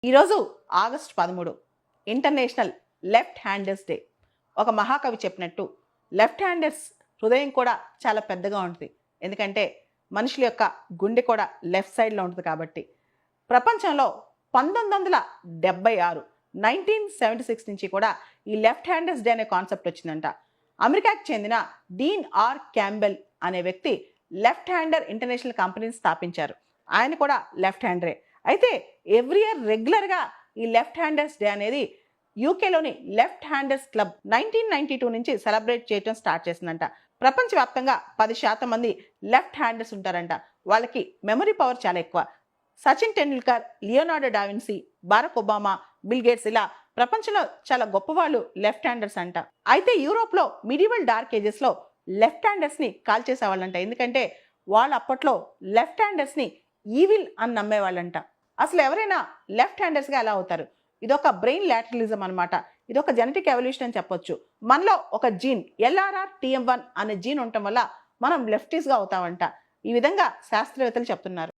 ఈరోజు August 13 international left handers day. ఒక మహాకవి చెప్పినట్టు లెఫ్ట్ హ్యాండర్స్ హృదయం కూడా చాలా పెద్దగా ఉంటుంది. ఎందుకంటే మనుషుల యొక్క గుండె కూడా లెఫ్ట్ సైడ్లో ఉంటుంది కాబట్టి. ప్రపంచంలో 1976 1976 నుంచి కూడా ఈ లెఫ్ట్ హ్యాండర్స్ డే అనే కాన్సెప్ట్ వచ్చిందంట. అమెరికాకి చెందిన డీన్ ఆర్ క్యాంబెల్ అనే వ్యక్తి లెఫ్ట్ హ్యాండర్ ఇంటర్నేషనల్ కంపెనీని స్థాపించారు. ఆయన కూడా లెఫ్ట్ హ్యాండరే. అయితే ఎవ్రీ ఇయర్ రెగ్యులర్గా ఈ లెఫ్ట్ హ్యాండర్స్ డే అనేది యూకేలోని లెఫ్ట్ హ్యాండర్స్ క్లబ్ 1992 నుంచి సెలబ్రేట్ చేయడం స్టార్ట్ చేసిందంట. ప్రపంచవ్యాప్తంగా 10% మంది లెఫ్ట్ హ్యాండర్స్ ఉంటారంట. వాళ్ళకి మెమరీ పవర్ చాలా ఎక్కువ. Sachin Tendulkar, Leonardo DaVinci, Barack Obama, bill gates ఇలా ప్రపంచంలో చాలా గొప్ప వాళ్ళు లెఫ్ట్ హ్యాండర్స్ అంట. అయితే యూరోప్లో మిడివల్ డార్క్ ఏజెస్లో లెఫ్ట్ హ్యాండర్స్ని కాల్ చేసేవాళ్ళంట. ఎందుకంటే వాళ్ళు అప్పట్లో లెఫ్ట్ హ్యాండర్స్ని ఈవిల్ అని నమ్మేవాళ్ళంట. అసలు ఎవరైనా లెఫ్ట్ హ్యాండర్స్గా ఎలా అవుతారు? ఇదొక బ్రెయిన్ లాటరలిజం అనమాట. ఇదొక జెనెటిక్ ఎవల్యూషన్ అని చెప్పొచ్చు. మనలో ఒక జీన్ LRRTM1 అనే జీన్ ఉండటం వల్ల మనం లెఫ్టీస్గా అవుతామంట. ఈ విధంగా శాస్త్రవేత్తలు చెప్తున్నారు.